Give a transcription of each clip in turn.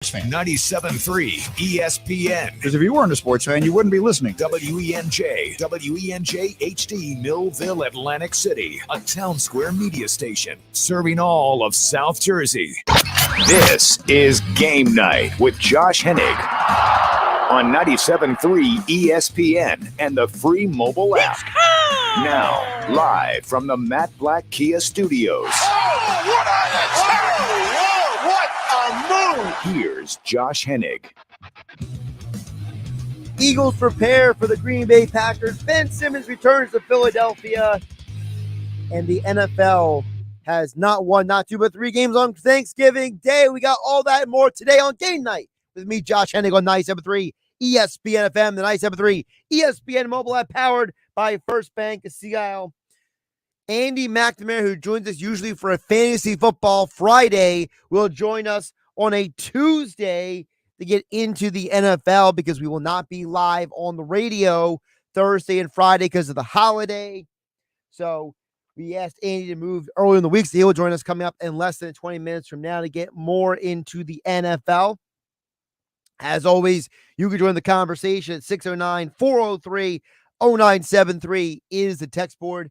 Fan. 97.3 ESPN. Because if you weren't a sports fan, you wouldn't be listening. WENJ HD, Millville, Atlantic City, a town square media station serving all of South Jersey. This is Game Night with Josh Hennig on 97.3 ESPN and the free mobile app. Now, live from the Matt Black Kia Studios. Oh, what a terrible! Oh, what a move! Here's Josh Hennig. Eagles prepare for the Green Bay Packers. Ben Simmons returns to Philadelphia. And the NFL has not one, not two, but three games on Thanksgiving Day. We got all that and more today on Game Night with me, Josh Hennig, on 97.3 ESPN FM, the 97.3 ESPN mobile app powered by First Bank of Seattle. Andy McNamara, who joins us usually for a fantasy football Friday, will join us on a Tuesday to get into the NFL because we will not be live on the radio Thursday and Friday because of the holiday. So we asked Andy to move early in the week, so he will join us coming up in less than 20 minutes from now to get more into the NFL. As always, you can join the conversation at 609-403-0973 is the text board.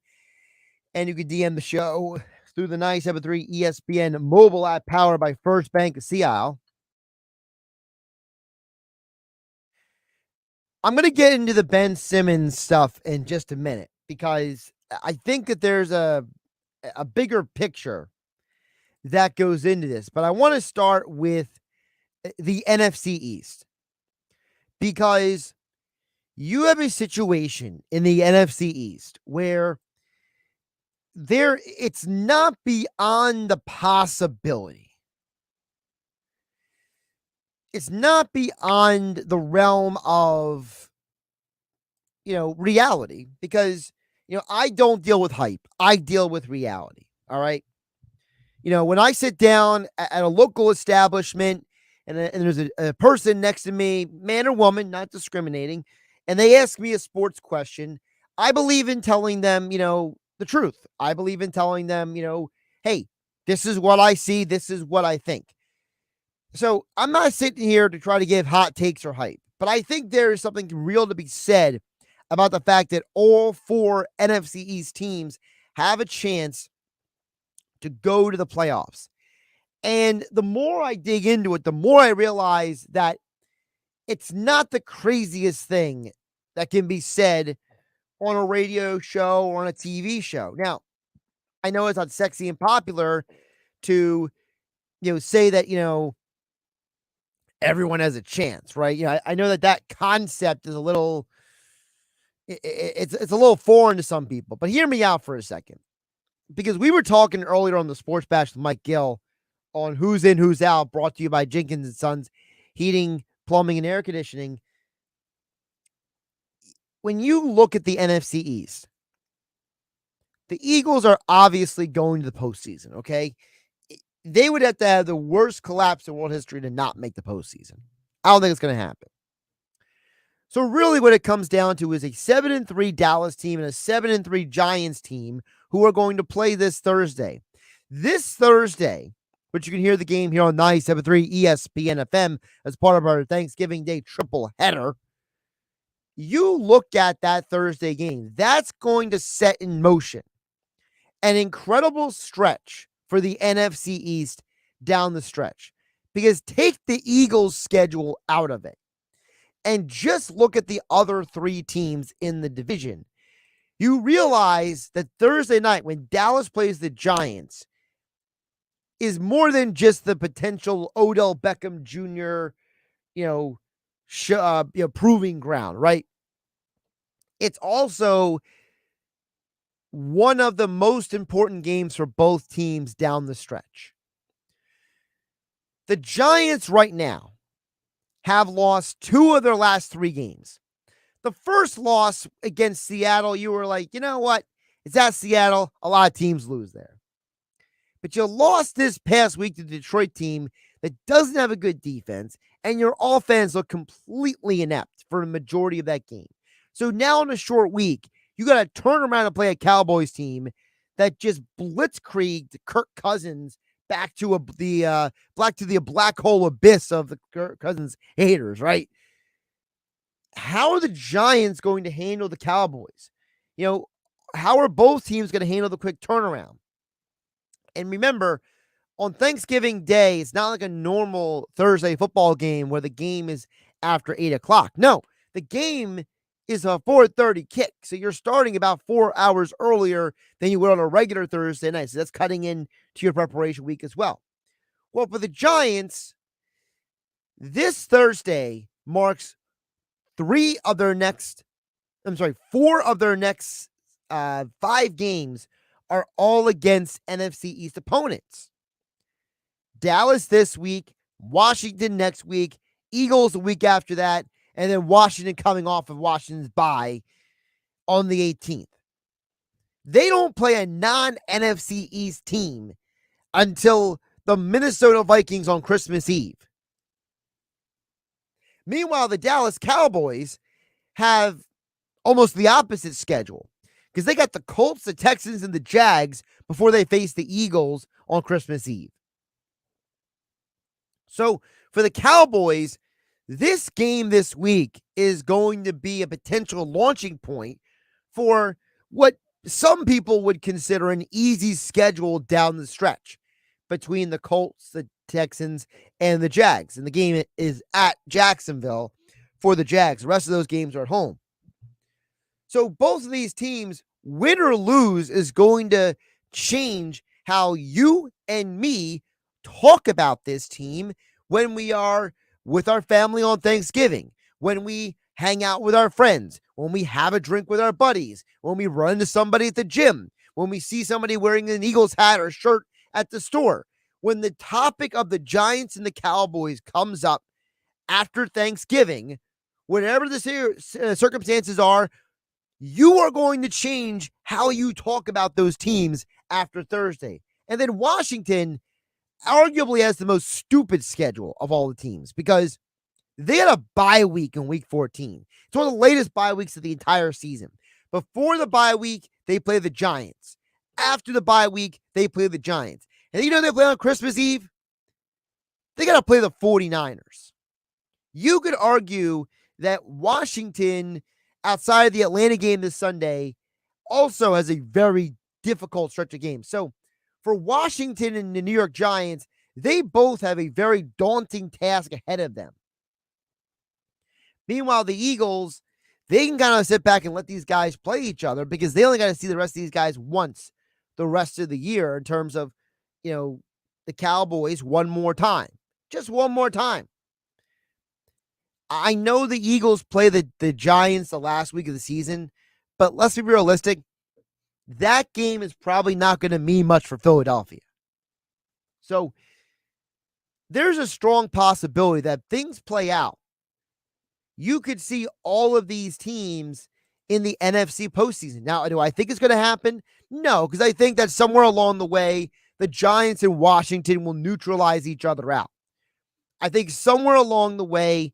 And you can DM the show through the 97.3 ESPN mobile app powered by First Bank of Seattle. I'm going to get into the Ben Simmons stuff in just a minute because I think that there's a bigger picture that goes into this. But I want to start with the NFC East because you have a situation in the NFC East where it's not beyond the possibility. It's not beyond the realm of, reality because, I don't deal with hype. I deal with reality. All right. When I sit down at a local establishment and there's a person next to me, man or woman, not discriminating, and they ask me a sports question, I believe in telling them, the truth. I believe in telling them, hey, this is what I see. This is what I think. So I'm not sitting here to try to give hot takes or hype, but I think there is something real to be said about the fact that all four NFC East teams have a chance to go to the playoffs. And the more I dig into it, the more I realize that it's not the craziest thing that can be said on a radio show or on a TV show. Now, I know it's not sexy and popular to, say that, everyone has a chance, right? I know that concept is a little, it's a little foreign to some people, but hear me out for a second. Because we were talking earlier on the Sports Bash with Mike Gill on Who's In, Who's Out, brought to you by Jenkins & Sons Heating, Plumbing, and Air Conditioning. When you look at the NFC East, the Eagles are obviously going to the postseason, okay? They would have to have the worst collapse in world history to not make the postseason. I don't think it's going to happen. So really what it comes down to is a 7-3 Dallas team and a 7-3 Giants team who are going to play this Thursday. This Thursday, which you can hear the game here on 97.3 ESPN FM as part of our Thanksgiving Day triple header. You look at that Thursday game, that's going to set in motion an incredible stretch for the NFC East down the stretch. Because take the Eagles' schedule out of it and just look at the other three teams in the division. You realize that Thursday night when Dallas plays the Giants is more than just the potential Odell Beckham Jr., proving ground, right? It's also one of the most important games for both teams down the stretch. The Giants right now have lost two of their last three games. The first loss against Seattle, you were like, you know what? It's at Seattle. A lot of teams lose there. But you lost this past week to the Detroit team that doesn't have a good defense, and your offense looked completely inept for the majority of that game. So now in a short week, you got to turn around and play a Cowboys team that just blitzkrieged Kirk Cousins back to the black hole abyss of the Kirk Cousins haters, right? How are the Giants going to handle the Cowboys? How are both teams going to handle the quick turnaround? And remember, on Thanksgiving Day, it's not like a normal Thursday football game where the game is after 8 o'clock. No, the game is a 4:30 kick. So you're starting about 4 hours earlier than you would on a regular Thursday night. So that's cutting in to your preparation week as well. Well, for the Giants, this Thursday marks four of their next 5 games are all against NFC East opponents. Dallas this week, Washington next week, Eagles the week after that, and then Washington coming off of Washington's bye on the 18th. They don't play a non-NFC East team until the Minnesota Vikings on Christmas Eve. Meanwhile, the Dallas Cowboys have almost the opposite schedule because they got the Colts, the Texans, and the Jags before they face the Eagles on Christmas Eve. So for the Cowboys, this game this week is going to be a potential launching point for what some people would consider an easy schedule down the stretch between the Colts, the Texans, and the Jags. And the game is at Jacksonville for the Jags. The rest of those games are at home. So both of these teams, win or lose, is going to change how you and me talk about this team when we are with our family on Thanksgiving, when we hang out with our friends, when we have a drink with our buddies, when we run into somebody at the gym, when we see somebody wearing an Eagles hat or shirt at the store. When the topic of the Giants and the Cowboys comes up after Thanksgiving, whatever the circumstances are, you are going to change how you talk about those teams after Thursday. And then Washington arguably has the most stupid schedule of all the teams because they had a bye week in week 14. It's one of the latest bye weeks of the entire season. Before the bye week, they play the Giants. After the bye week, they play the Giants. And they play on Christmas Eve? They got to play the 49ers. You could argue that Washington, outside of the Atlanta game this Sunday, also has a very difficult stretch of games. So for Washington and the New York Giants, they both have a very daunting task ahead of them. Meanwhile, the Eagles, they can kind of sit back and let these guys play each other because they only got to see the rest of these guys once the rest of the year in terms of, the Cowboys one more time. Just one more time. I know the Eagles play the Giants the last week of the season, but let's be realistic. That game is probably not going to mean much for Philadelphia. So there's a strong possibility that things play out. You could see all of these teams in the NFC postseason. Now, do I think it's going to happen? No, because I think that somewhere along the way, the Giants and Washington will neutralize each other out. I think somewhere along the way,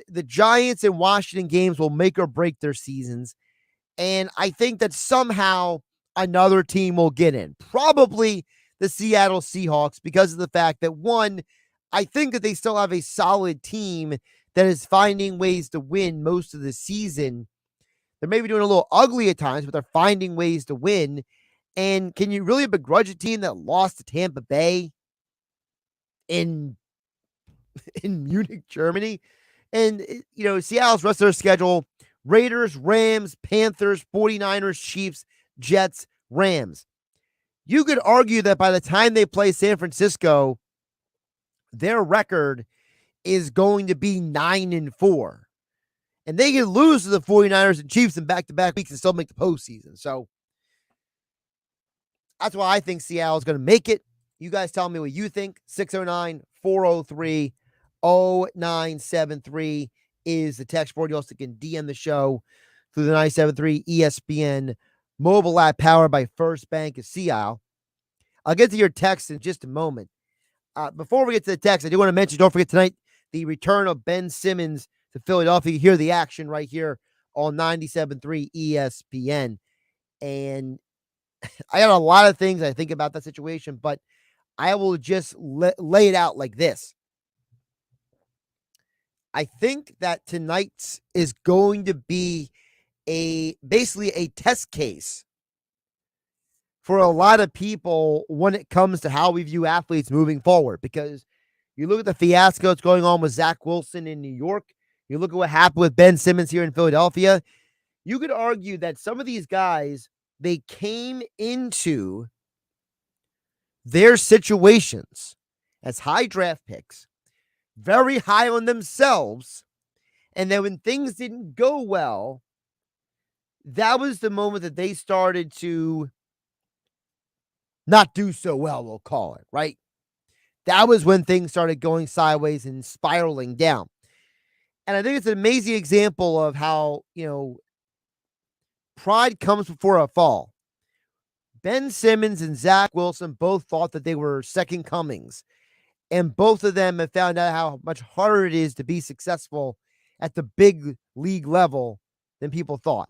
the Giants and Washington games will make or break their seasons. And I think that somehow another team will get in. Probably the Seattle Seahawks because of the fact that, one, I think that they still have a solid team that is finding ways to win most of the season. They're maybe doing a little ugly at times, but they're finding ways to win. And can you really begrudge a team that lost to Tampa Bay in Munich, Germany? And, Seattle's rest of their schedule, Raiders, Rams, Panthers, 49ers, Chiefs, Jets, Rams. You could argue that by the time they play San Francisco, their record is going to be 9-4. And they can lose to the 49ers and Chiefs in back-to-back weeks and still make the postseason. So that's why I think Seattle is going to make it. You guys tell me what you think. 609-403-0973 is the text board. You also can DM the show through the 973 ESPN mobile app powered by First Bank of Seattle. I'll get to your text in just a moment. Before we get to the text, I do want to mention, don't forget tonight, the return of Ben Simmons to Philadelphia. You hear the action right here on 97.3 ESPN. And I got a lot of things I think about that situation, but I will just lay it out like this. I think that tonight's is going to be basically a test case for a lot of people when it comes to how we view athletes moving forward. Because you look at the fiasco that's going on with Zach Wilson in New York, you look at what happened with Ben Simmons here in Philadelphia, you could argue that some of these guys, they came into their situations as high draft picks, very high on themselves, and then when things didn't go well, that was the moment that they started to not do so well, we'll call it, right? That was when things started going sideways and spiraling down. And I think it's an amazing example of how, pride comes before a fall. Ben Simmons and Zach Wilson both thought that they were second comings. And both of them have found out how much harder it is to be successful at the big league level than people thought.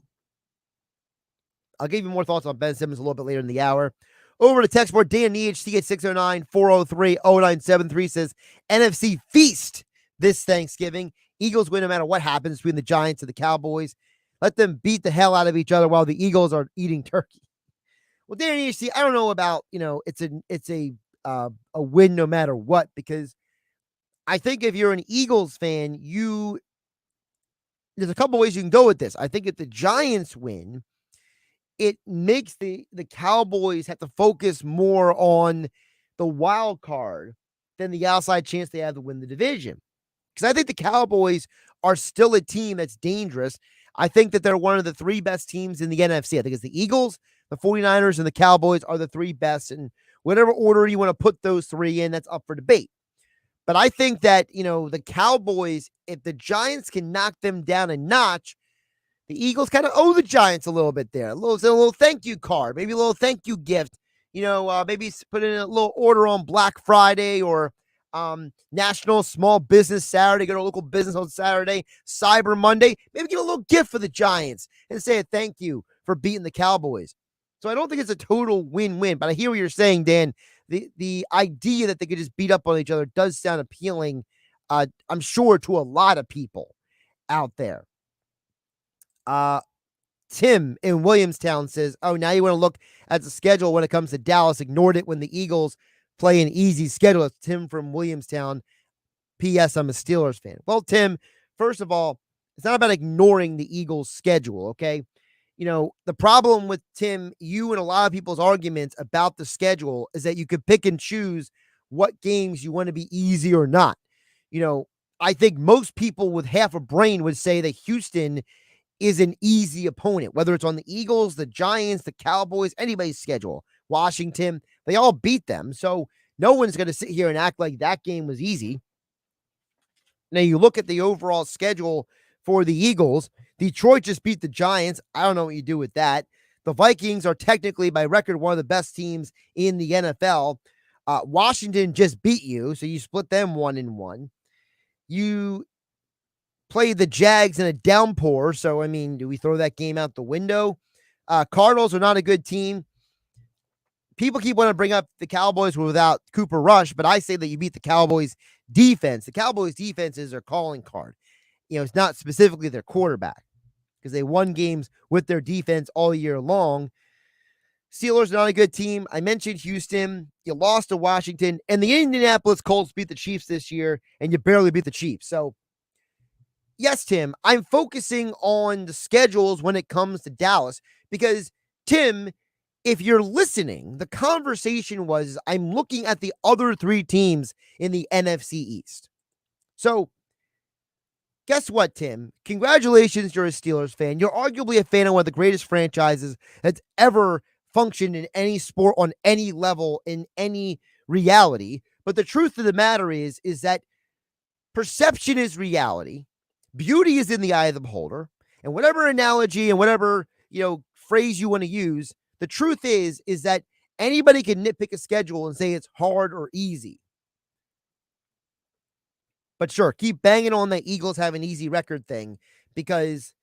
I'll give you more thoughts on Ben Simmons a little bit later in the hour. Over to text board, Dan EHC at 609-403-0973 says, NFC feast this Thanksgiving. Eagles win no matter what happens between the Giants and the Cowboys. Let them beat the hell out of each other while the Eagles are eating turkey. Well, Dan EHC, I don't know about, it's a win no matter what, because I think if you're an Eagles fan, there's a couple ways you can go with this. I think if the Giants win, it makes the Cowboys have to focus more on the wild card than the outside chance they have to win the division. Because I think the Cowboys are still a team that's dangerous. I think that they're one of the three best teams in the NFC. I think it's the Eagles, the 49ers, and the Cowboys are the three best. And whatever order you want to put those three in, that's up for debate. But I think that, the Cowboys, if the Giants can knock them down a notch, the Eagles kind of owe the Giants a little bit there. A little thank you card, maybe a little thank you gift. Maybe put in a little order on Black Friday or National Small Business Saturday. Go to a local business on Saturday, Cyber Monday. Maybe get a little gift for the Giants and say a thank you for beating the Cowboys. So I don't think it's a total win-win, but I hear what you're saying, Dan. The idea that they could just beat up on each other does sound appealing, I'm sure, to a lot of people out there. Tim in Williamstown says, oh, now you want to look at the schedule when it comes to Dallas. Ignored it when the Eagles play an easy schedule. It's Tim from Williamstown. P.S. I'm a Steelers fan. Well, Tim, first of all, it's not about ignoring the Eagles' schedule, okay? The problem with Tim, you and a lot of people's arguments about the schedule is that you could pick and choose what games you want to be easy or not. I think most people with half a brain would say that Houston is an easy opponent, whether it's on the Eagles, the Giants, the Cowboys, anybody's schedule. Washington, they all beat them. So no one's going to sit here and act like that game was easy. Now you look at the overall schedule for the Eagles. Detroit just beat the Giants. I don't know what you do with that. The Vikings are technically, by record, one of the best teams in the NFL. Washington just beat you, so you split them 1-1. You played the Jags in a downpour, so, do we throw that game out the window? Cardinals are not a good team. People keep wanting to bring up the Cowboys were without Cooper Rush, but I say that you beat the Cowboys defense. The Cowboys defense is their calling card. It's not specifically their quarterback because they won games with their defense all year long. Steelers are not a good team. I mentioned Houston. You lost to Washington, and the Indianapolis Colts beat the Chiefs this year, and you barely beat the Chiefs. So, yes, Tim, I'm focusing on the schedules when it comes to Dallas because, Tim, if you're listening, the conversation was I'm looking at the other three teams in the NFC East. So, guess what, Tim? Congratulations, you're a Steelers fan. You're arguably a fan of one of the greatest franchises that's ever functioned in any sport on any level in any reality. But the truth of the matter is that perception is reality. Beauty is in the eye of the beholder. And whatever analogy and whatever, phrase you want to use, the truth is that anybody can nitpick a schedule and say it's hard or easy. But sure, keep banging on the Eagles have an easy record thing because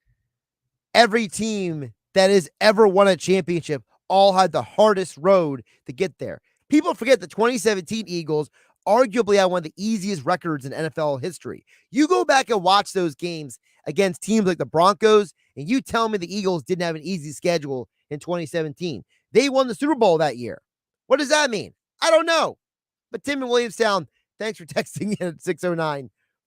every team that has ever won a championship all had the hardest road to get there. People forget the 2017 Eagles arguably had one of the easiest records in NFL history. You go back and watch those games against teams like the Broncos, and you tell me the Eagles didn't have an easy schedule in 2017. They won the Super Bowl that year. What does that mean? I don't know. But Tim in Williamstown, thanks for texting in at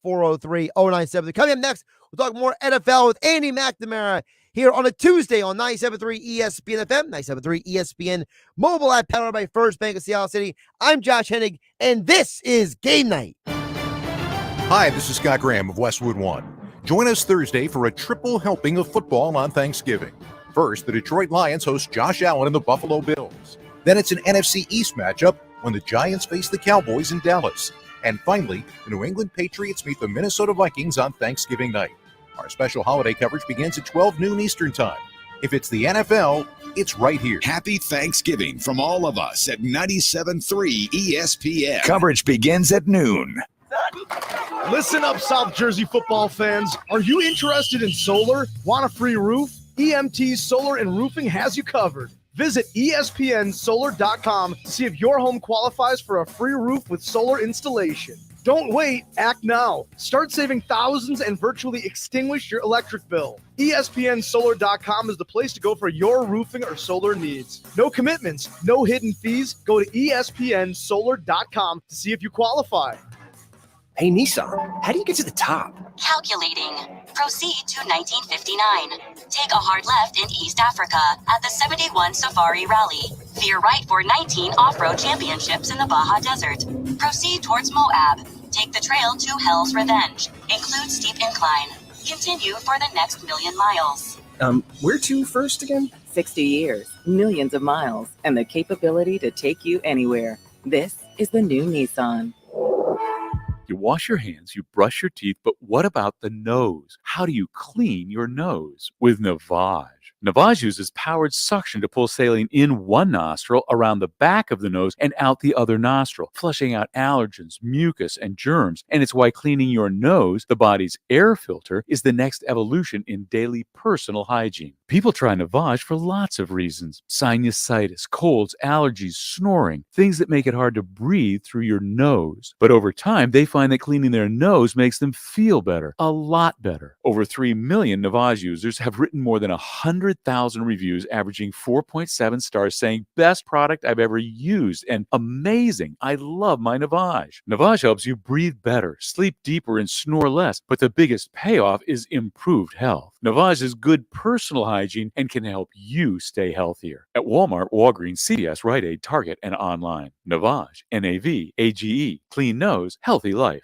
609-403-0973. Coming up next, we'll talk more NFL with Andy McNamara here on a Tuesday on 97.3 ESPN FM, 97.3 ESPN mobile app powered by First Bank of Seattle City. I'm Josh Hennig, and this is Game Night. Hi, this is Scott Graham of Westwood One. Join us Thursday for a triple helping of football on Thanksgiving. First, the Detroit Lions host Josh Allen and the Buffalo Bills. Then it's an NFC East matchup when the Giants face the Cowboys in Dallas. And finally, the New England Patriots meet the Minnesota Vikings on Thanksgiving night. Our special holiday coverage begins at 12 noon Eastern Time. If it's the NFL, it's right here. Happy Thanksgiving from all of us at 97.3 ESPN. Coverage begins at noon. Listen up, South Jersey football fans. Are you interested in solar? Want a free roof? EMT Solar and Roofing has you covered. Visit espnsolar.com to see if your home qualifies for a free roof with solar installation. Don't wait, act now. Start saving thousands and virtually extinguish your electric bill. espnsolar.com is the place to go for your roofing or solar needs. No commitments, no hidden fees. Go to espnsolar.com to see if you qualify. Hey, Nissan, how do you get to the top? Calculating. Proceed to 1959. Take a hard left in East Africa at the 71 Safari Rally. Veer right for 19 off-road championships in the Baja Desert. Proceed towards Moab. Take the trail to Hell's Revenge. Include steep incline. Continue for the next 1,000,000 miles. Where to first again? 60 years, millions of miles, and the capability to take you anywhere. This is the new Nissan. You wash your hands, you brush your teeth, but what about the nose? How do you clean your nose? With Navage. Navage uses powered suction to pull saline in one nostril, around the back of the nose, and out the other nostril, flushing out allergens, mucus, and germs. And it's why cleaning your nose, the body's air filter, is the next evolution in daily personal hygiene. People try Navage for lots of reasons. Sinusitis, colds, allergies, snoring, things that make it hard to breathe through your nose. But over time, they find that cleaning their nose makes them feel better, a lot better. Over 3 million Navage users have written more than 100,000 reviews, averaging 4.7 stars, saying, best product I've ever used, and amazing, I love my Navage. Navage helps you breathe better, sleep deeper, and snore less, but the biggest payoff is improved health. Navage is good personal hygiene and can help you stay healthier. At Walmart, Walgreens, CVS, Rite Aid, Target, and online. Navage, N-A-V-A-G-E. Clean nose, healthy life.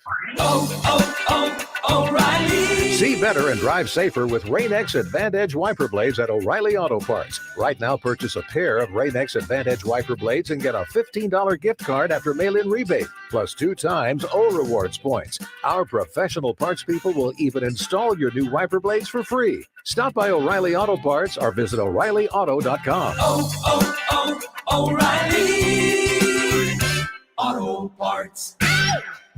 O'Reilly. See better and drive safer with Rain-X Advantage wiper blades at O'Reilly Auto Parts. Right now, purchase a pair of Rain-X Advantage wiper blades and get a $15 gift card after mail-in rebate, plus 2 times O Rewards points. Our professional parts people will even install your new wiper blades for free. Stop by O'Reilly Auto Parts or visit O'ReillyAuto.com. O'Reilly Auto Parts.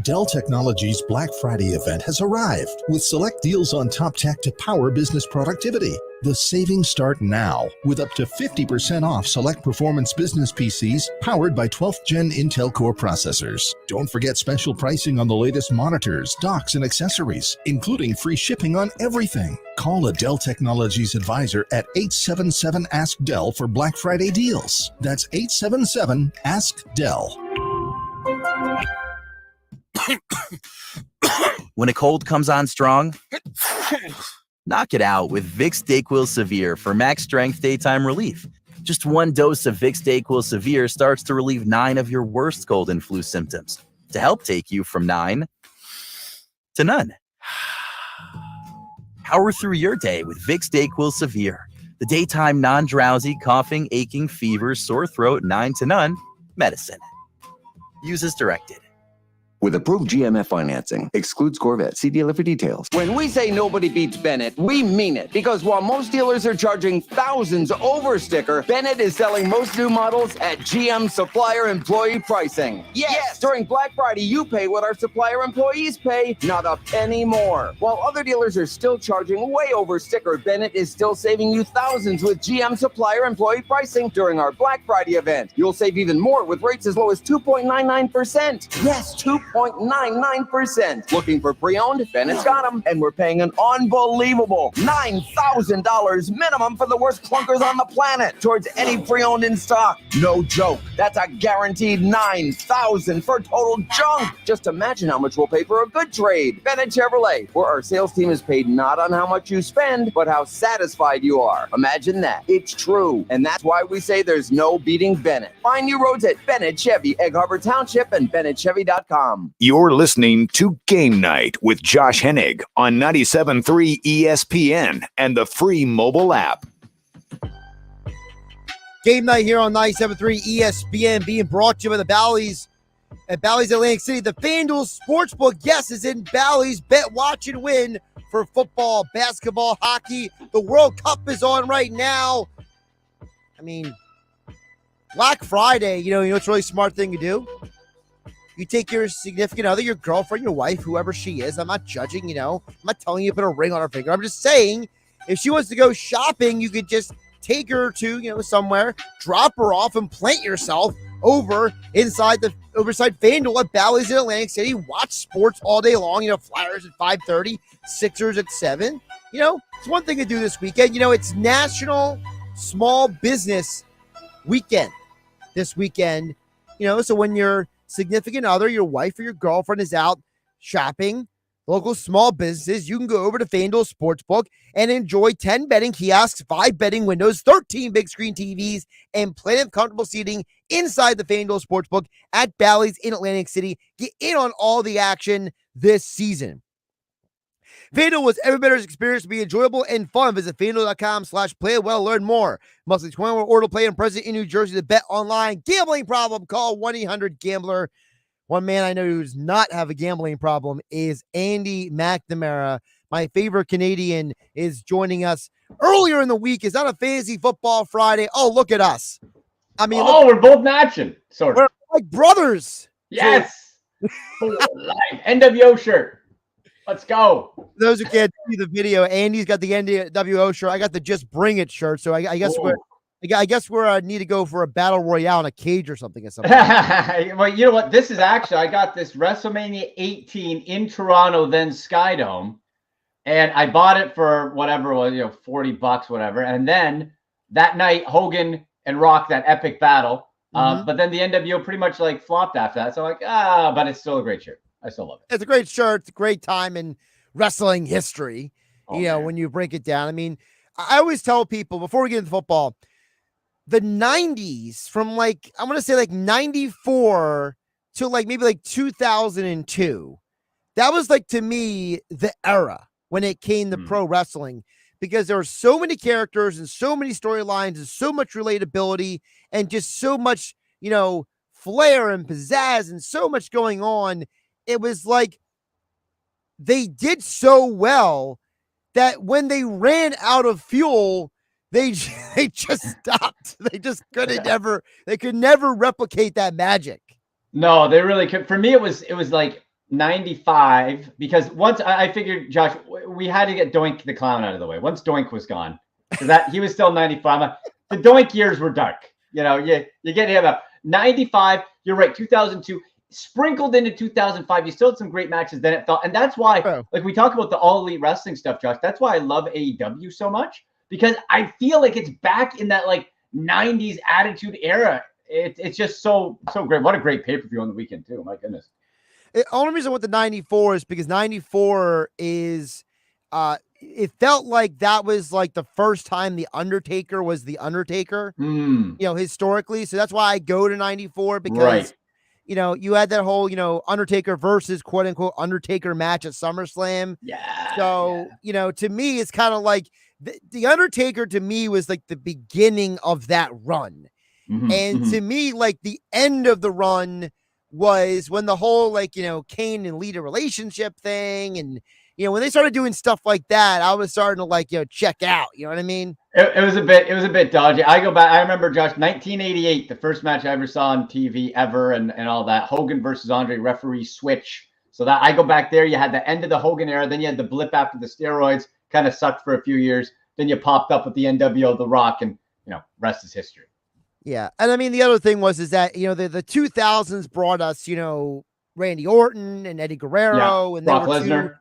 Dell Technologies' Black Friday event has arrived with select deals on top tech to power business productivity. The savings start now with up to 50% off select performance business PCs powered by 12th Gen Intel Core processors. Don't forget special pricing on the latest monitors, docks, and accessories, including free shipping on everything. Call a Dell Technologies advisor at 877-ASK-DELL for Black Friday deals. That's 877-ASK-DELL. When a cold comes on strong, knock it out with Vicks DayQuil Severe for max strength daytime relief. Just 1 dose of Vicks DayQuil Severe starts to relieve 9 of your worst cold and flu symptoms to help take you from 9 to none. Power through your day with Vicks DayQuil Severe, the daytime non-drowsy, coughing, aching, fever, sore throat, 9 to none medicine. Use as directed. With approved GMF financing, excludes Corvette. See dealer for details. When we say nobody beats Bennett, we mean it. Because while most dealers are charging thousands over sticker, Bennett is selling most new models at GM supplier employee pricing. Yes, during Black Friday, you pay what our supplier employees pay, not a penny more. While other dealers are still charging way over sticker, Bennett is still saving you thousands with GM supplier employee pricing during our Black Friday event. You'll save even more with rates as low as 2.99%. Yes, 2.99%. Looking for pre-owned? Bennett's got them. And we're paying an unbelievable $9,000 minimum for the worst clunkers on the planet towards any pre-owned in stock. No joke. That's a guaranteed $9,000 for total junk. Just imagine how much we'll pay for a good trade. Bennett Chevrolet, where our sales team is paid not on how much you spend, but how satisfied you are. Imagine that. It's true. And that's why we say there's no beating Bennett. Find new roads at Bennett Chevy, Egg Harbor Township, and BennettChevy.com. You're listening to Game Night with Josh Hennig on 97.3 ESPN and the free mobile app. Game Night here on 97.3 ESPN, being brought to you by the Bally's at Bally's Atlantic City. The FanDuel Sportsbook, yes, is in Bally's. Bet, watch, and win for football, basketball, hockey. The World Cup is on right now. I mean, Black Friday, you know what's a really smart thing to do? You take your significant other, your girlfriend, your wife, whoever she is. I'm not judging, I'm not telling you to put a ring on her finger. I'm just saying, if she wants to go shopping, you could just take her to, somewhere, drop her off, and plant yourself over inside FanDuel at Bally's in Atlantic City. Watch sports all day long. Flyers at 5:30, Sixers at 7. It's one thing to do this weekend. It's National Small Business Weekend this weekend. So when your significant other, your wife or your girlfriend is out shopping, local small businesses, you can go over to FanDuel Sportsbook and enjoy 10 betting kiosks, 5 betting windows, 13 big screen TVs, and plenty of comfortable seating inside the FanDuel Sportsbook at Bally's in Atlantic City. Get in on all the action this season. FanDuel was every bettor's experience to be enjoyable and fun. Visit FanDuel.com/playawell. Learn more. Must be 21 or to play and present in New Jersey to bet online. Gambling problem? Call 1-800-GAMBLER. One man I know who does not have a gambling problem is Andy McNamara. My favorite Canadian is joining us earlier in the week. It's not a fantasy football Friday. Oh, look at us. I mean, we're both matching. Sort of. We're like brothers. Yes. NWO shirt. Let's go. For those who can't see the video, Andy's got the NWO shirt. I got the Just Bring It shirt. So I guess we're need to go for a battle royale in a cage or something. Well, you know what? This is actually, I got this WrestleMania 18 in Toronto, then Skydome, and I bought it for whatever it was, $40, whatever. And then that night, Hogan and Rock, that epic battle. But then the NWO pretty much flopped after that. So I'm like, but it's still a great shirt. I still love it. It's a great shirt. It's a great time in wrestling history. When you break it down. I mean, I always tell people before we get into football, the 90s from I want to say 94 to maybe 2002. That was to me the era when it came to pro wrestling, because there were so many characters and so many storylines and so much relatability and just so much, flair and pizzazz and so much going on. It was they did so well that when they ran out of fuel, they just stopped. They just they could never replicate that magic. No, they really could. For me, it was 95, because once I figured, Josh, we had to get Doink the Clown out of the way. Once Doink was gone, that he was still 95. The Doink years were dark. You get him up. 95, you're right, 2002. Sprinkled into 2005, you still had some great matches. Then it felt, and that's why, we talk about the All Elite Wrestling stuff, Josh. That's why I love AEW so much, because I feel like it's back in that 90s attitude era. It's just so great. What a great pay-per-view on the weekend too. My goodness. The only reason with the 94 is because 94 is, it felt like that was the first time the Undertaker was the Undertaker, historically. So that's why I go to 94, because you had that whole, Undertaker versus quote unquote Undertaker match at SummerSlam. Yeah. So, to me, it's kind of the Undertaker to me was the beginning of that run. And to me, the end of the run was when the whole Kane and Lita relationship thing, and when they started doing stuff like that, I was starting to check out. You know what I mean? It was a bit dodgy. I go back. I remember, Josh, 1988, the first match I ever saw on TV ever, and all that. Hogan versus Andre, referee switch. So that I go back there. You had the end of the Hogan era, then you had the blip after the steroids. Kind of sucked for a few years. Then you popped up with the NWO, The Rock, and rest is history. Yeah, and I mean the other thing was that the 2000s brought us Randy Orton and Eddie Guerrero, and Brock Lesnar.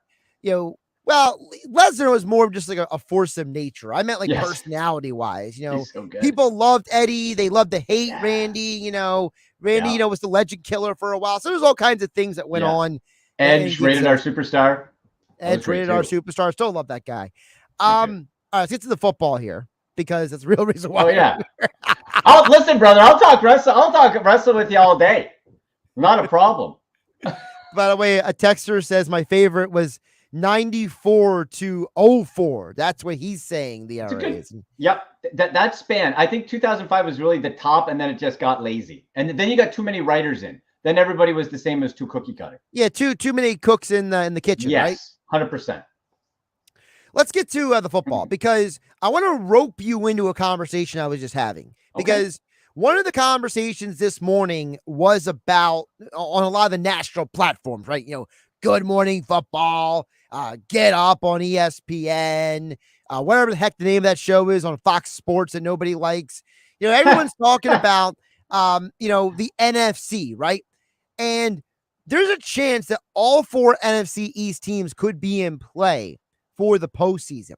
Well, Lesnar was more of just like a force of nature. I meant Yes. personality wise. He's so good. People loved Eddie. They loved to hate Randy. Randy, was the legend killer for a while. So there's all kinds of things that went on. Edge, rated our superstar. Edge, rated our superstar. Still love that guy. All right, let's get to the football here because that's the real reason why. Oh yeah. Listen, brother. I'll talk wrestle with you all day. Not a problem. By the way, a texter says my favorite was 94 to 04. That's what he's saying the era is. Yep. That span, I think 2005 was really the top, and then it just got lazy. And then you got too many writers in. Then everybody was the same as two cookie cutter. Yeah, too many cooks in the kitchen, right? 100%. Let's get to the football because I want to rope you into a conversation I was just having. Because one of the conversations this morning was about on a lot of the national platforms, right? Good Morning Football, Get Up on ESPN, whatever the heck the name of that show is on Fox Sports that nobody likes. Everyone's talking about, the NFC, right? And there's a chance that all 4 NFC East teams could be in play for the postseason.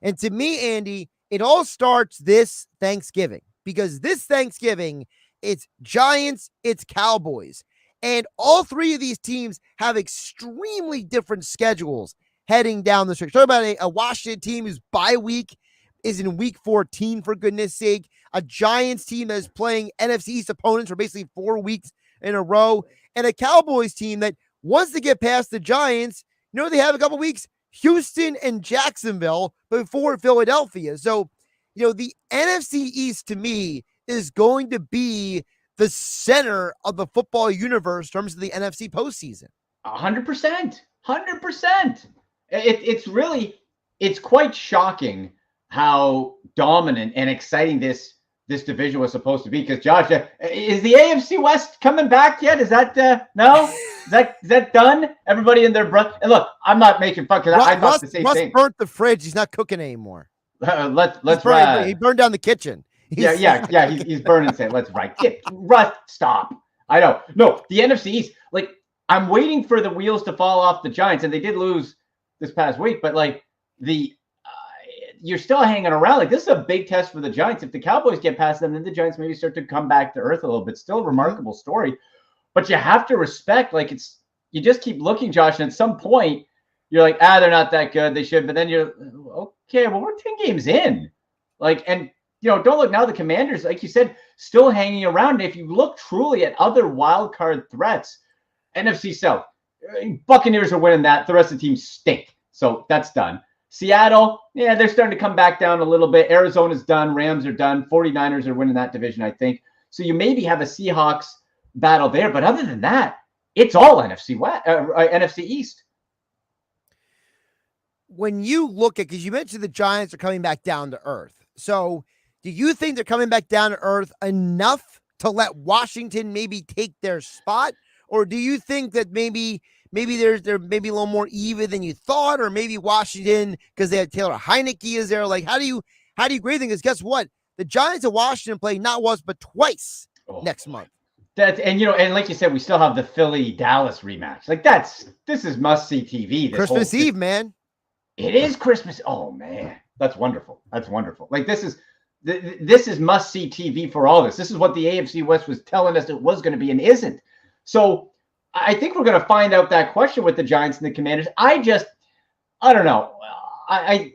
And to me, Andy, it all starts this Thanksgiving because this Thanksgiving, it's Giants, it's Cowboys. And all 3 of these teams have extremely different schedules heading down the stretch. Talk about a Washington team whose bye week is in week 14, for goodness sake. A Giants team that is playing NFC East opponents for basically 4 weeks in a row. And a Cowboys team that wants to get past the Giants. They have a couple weeks, Houston and Jacksonville before Philadelphia. So, the NFC East to me is going to be the center of the football universe in terms of the NFC postseason. 100%. 100%. It's quite shocking how dominant and exciting this division was supposed to be. Because Josh, is the AFC West coming back yet? Is that no? Is that done? Everybody in their breath. And look, I'm not making fun because I thought the same Russ thing. Burnt the fridge. He's not cooking anymore. Let's he burned down the kitchen. He's burning. Say, let's Russ, stop. I know. No, the NFC East. I'm waiting for the wheels to fall off the Giants, and they did lose this past week. But you're still hanging around. This is a big test for the Giants. If the Cowboys get past them, then the Giants maybe start to come back to earth a little bit. Still a remarkable story, but you have to respect. You just keep looking, Josh, and at some point you're like, they're not that good. They should. But then you're okay. Well, we're 10 games in. And don't look now. The Commanders, like you said, still hanging around. If you look truly at other wild card threats, NFC South, Buccaneers are winning that. The rest of the teams stink. So that's done. Seattle, they're starting to come back down a little bit. Arizona's done. Rams are done. 49ers are winning that division, I think. So you maybe have a Seahawks battle there. But other than that, it's all NFC West, NFC East. When you look at, because you mentioned the Giants are coming back down to earth. So do you think they're coming back down to earth enough to let Washington maybe take their spot? Or do you think that maybe they're maybe a little more even than you thought, or maybe Washington because they had Taylor Heineke is there? How do you grade things? Because guess what? The Giants and Washington play not once but twice next month. And like you said, we still have the Philly-Dallas rematch. This is must-see TV. Christmas Eve, man. It is Christmas. Oh man, that's wonderful. That's wonderful. This is must-see TV for all this. This is what the AFC West was telling us it was going to be and isn't. So I think we're going to find out that question with the Giants and the Commanders. I don't know.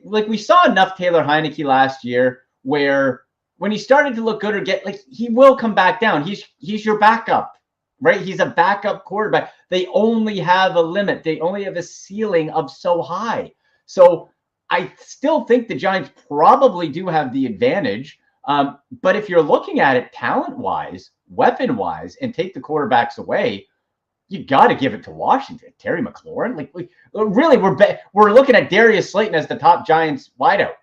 We saw enough Taylor Heineke last year where when he started to look good or he will come back down. He's your backup, right? He's a backup quarterback. They only have a limit. They only have a ceiling of so high. So I still think the Giants probably do have the advantage. But if you're looking at it talent-wise, weapon-wise, and take the quarterbacks away, you got to give it to Washington. Terry McLaurin, like we're looking at Darius Slayton as the top Giants wideout,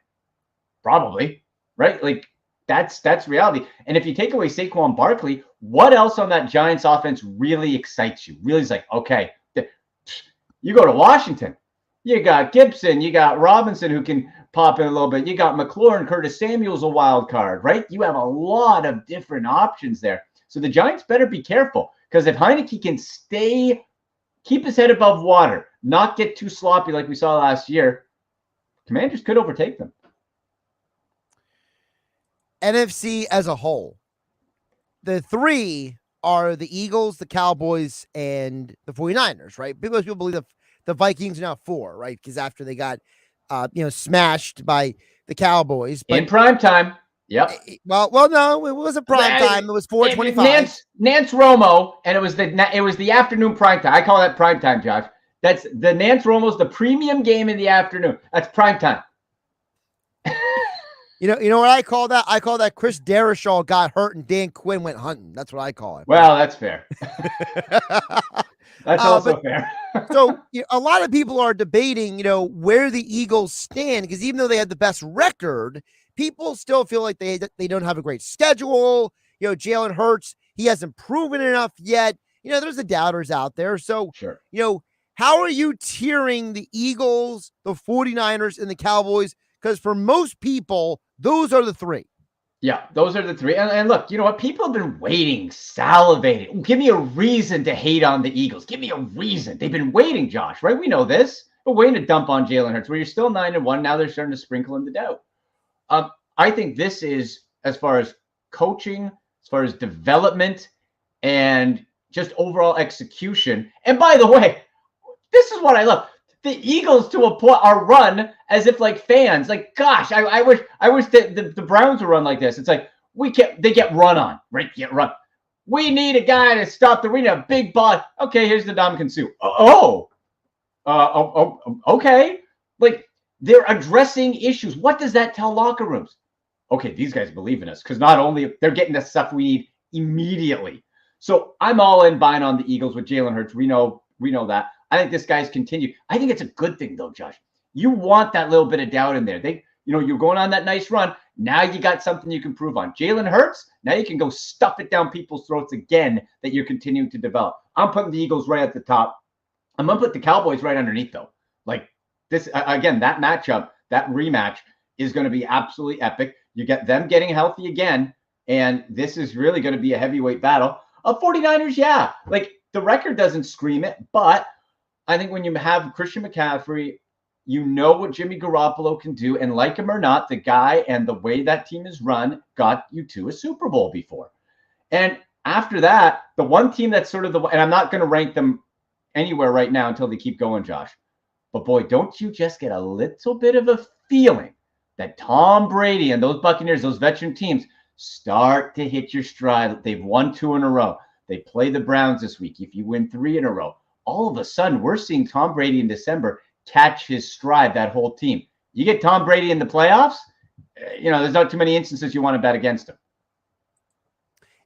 probably, right? Like that's reality. And if you take away Saquon Barkley, what else on that Giants offense really excites you? Really is like, okay, you go to Washington, you got Gibson, you got Robinson who can pop in a little bit. You got McLaurin, Curtis Samuel's a wild card, right? You have a lot of different options there. So the Giants better be careful, because if Heineke can keep his head above water, not get too sloppy like we saw last year, Commanders could overtake them. NFC as a whole, the three are the Eagles, the Cowboys, and the 49ers, right? Most people believe the Vikings are now 4, right? Because after they got smashed by the Cowboys. In prime time. Yep. Well, no, it wasn't prime time. It was 4:25. Nance Romo, and it was the afternoon prime time. I call that prime time, Josh. That's the Nance Romo's the premium game in the afternoon. That's prime time. You know what I call that? I call that Chris Darrishaw got hurt and Dan Quinn went hunting. That's what I call it. Well, that's fair. That's also fair. So a lot of people are debating, where the Eagles stand, because even though they had the best record, people still feel like they don't have a great schedule. Jalen Hurts, he hasn't proven enough yet. There's the doubters out there. So, sure. How are you tiering the Eagles, the 49ers, and the Cowboys? Because for most people, those are the three. Yeah, those are the three. And look, you know what? People have been waiting, salivating. Give me a reason to hate on the Eagles. Give me a reason. They've been waiting, Josh, right? We know this. We're waiting to dump on Jalen Hurts, where you're still 9-1. Now they're starting to sprinkle in the doubt. I think this is, as far as coaching, as far as development, and just overall execution. And by the way, this is what I love. The Eagles, to a point, are run as if like fans. Like, gosh, I wish that the Browns were run like this. It's like they get run on, right? Get run. We need a guy to stop the arena. Big ball. Okay, here's the Ndamukong Suh. Okay. Like, they're addressing issues. What does that tell locker rooms? Okay, these guys believe in us, because not only they're getting the stuff we need immediately. So I'm all in buying on the Eagles with Jalen Hurts. We know that. I think this guy's continued. I think it's a good thing, though, Josh. You want that little bit of doubt in there. You're going on that nice run. Now you got something you can prove on. Jalen Hurts, now you can go stuff it down people's throats again that you're continuing to develop. I'm putting the Eagles right at the top. I'm going to put the Cowboys right underneath, though. Like this, again, that matchup, that rematch is going to be absolutely epic. You get them getting healthy again, and this is really going to be a heavyweight battle. 49ers, yeah. Like, the record doesn't scream it, but I think when you have Christian McCaffrey, you know what Jimmy Garoppolo can do. And like him or not, the guy and the way that team is run got you to a Super Bowl before. And after that, the one team that's sort of and I'm not going to rank them anywhere right now until they keep going, Josh. But boy, don't you just get a little bit of a feeling that Tom Brady and those Buccaneers, those veteran teams, start to hit your stride. They've won 2 in a row. They play the Browns this week. If you win 3 in a row, all of a sudden, we're seeing Tom Brady in December catch his stride, that whole team. You get Tom Brady in the playoffs, there's not too many instances you want to bet against him.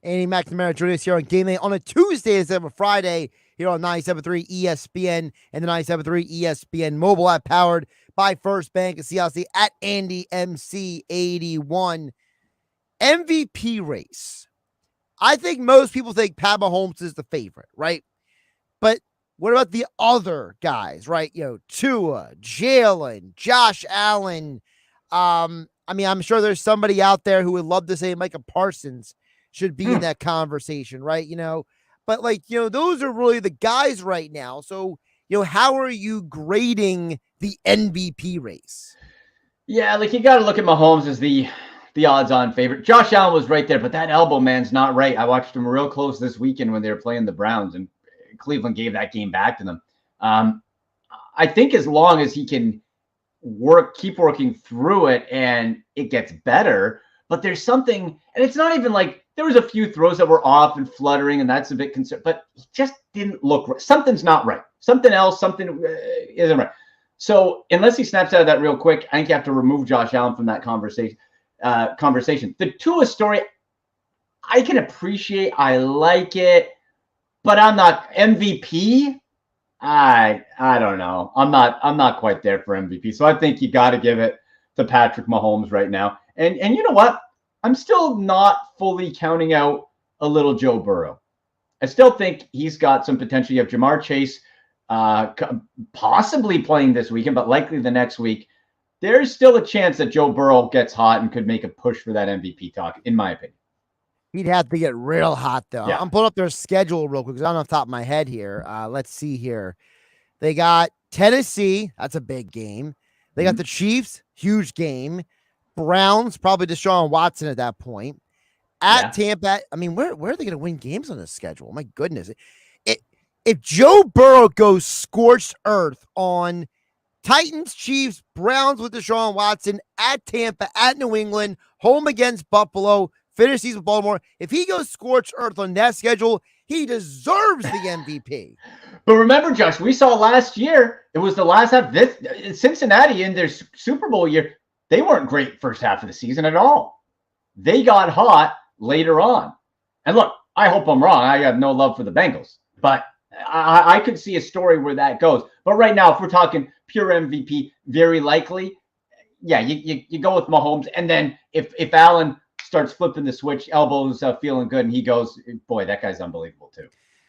Andy McNamara joining us here on GameNight on a Tuesday instead of a Friday here on 97.3 ESPN and the 97.3 ESPN mobile app powered by First Bank and CLC at Andy MC81. MVP race. I think most people think Pat Mahomes is the favorite, right? But what about the other guys, right? Tua, Jalen, Josh Allen. I'm sure there's somebody out there who would love to say Micah Parsons should be in that conversation, right? But those are really the guys right now. So, how are you grading the MVP race? Yeah, you got to look at Mahomes as the odds-on favorite. Josh Allen was right there, but that elbow man's not right. I watched him real close this weekend when they were playing the Browns, and Cleveland gave that game back to them. I think as long as he can keep working through it and it gets better, but there's something, and it's not even like there was a few throws that were off and fluttering, and that's a bit concerned, but he just didn't look right. Something's not right. Something isn't right. So unless he snaps out of that real quick, I think you have to remove Josh Allen from that conversation. The Tua story, I can appreciate. I like it. but I'm not MVP. I don't know. I'm not quite there for MVP. So I think you got to give it to Patrick Mahomes right now. And you know what? I'm still not fully counting out a little Joe Burrow. I still think he's got some potential. You have Jamar Chase possibly playing this weekend, but likely the next week. There's still a chance that Joe Burrow gets hot and could make a push for that MVP talk, in my opinion. He'd have to get real hot, though. Yeah. I'm pulling up their schedule real quick because I don't know off the top of my head here. Let's see here. They got Tennessee. That's a big game. They got the Chiefs. Huge game. Browns, probably Deshaun Watson at that point. At Tampa. I mean, where are they going to win games on this schedule? My goodness. If Joe Burrow goes scorched earth on Titans, Chiefs, Browns with Deshaun Watson, at Tampa, at New England, home against Buffalo, finish season with Baltimore. If he goes scorched earth on that schedule, he deserves the MVP. But remember, Josh, we saw last year, it was the last half. Cincinnati in their Super Bowl year, they weren't great first half of the season at all. They got hot later on. And look, I hope I'm wrong. I have no love for the Bengals, but I could see a story where that goes. But right now, if we're talking pure MVP, very likely, yeah, you go with Mahomes. And then if Allen starts flipping the switch, elbows feeling good, and he goes, boy, that guy's unbelievable too.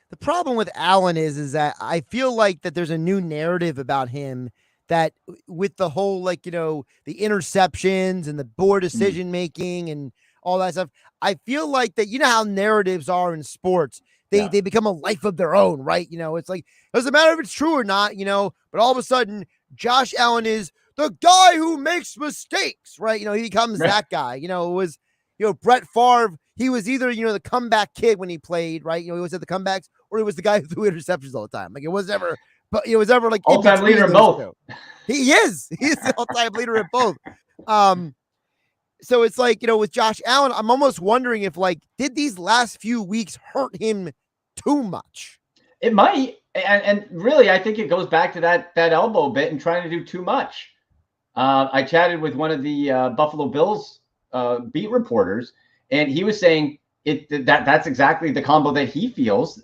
The problem with Allen is that I feel like that there's a new narrative about him that with the whole, like, you know, the interceptions and the poor decision making and all that stuff. I feel like that, you know how narratives are in sports. They become a life of their own, right? You know, it's like, doesn't matter if it's true or not, you know, but all of a sudden Josh Allen is the guy who makes mistakes, right? You know, he becomes that guy. You know, it was, you know, Brett Favre, he was either, you know, the comeback kid when he played, right? You know, he was at the comebacks, or he was the guy who threw interceptions all the time. Like, it was never, but it was ever like all-time leader in both. He is. He's the all-time leader in both. So it's like, you know, with Josh Allen, I'm almost wondering if, like, did these last few weeks hurt him too much? It might. And really, I think it goes back to that elbow bit and trying to do too much. I chatted with one of the Buffalo Bills beat reporters, and he was saying that's exactly the combo that he feels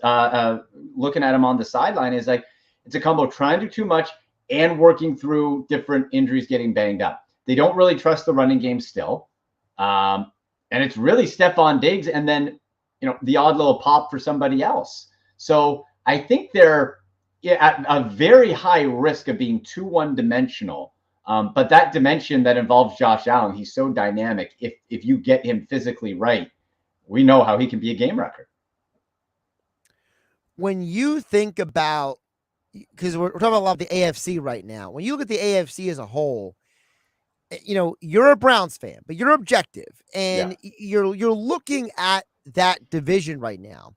looking at him on the sideline is like, it's a combo trying to do too much and working through different injuries, getting banged up. They don't really trust the running game still. And it's really Stephon Diggs and then, you know, the odd little pop for somebody else. So I think they're at a very high risk of being too one-dimensional. But that dimension that involves Josh Allen, he's so dynamic. If you get him physically right, we know how he can be a game wrecker. When you think about, because we're talking about a lot of the AFC right now, when you look at the AFC as a whole, you know, you're a Browns fan, but you're objective, and you're looking at that division right now.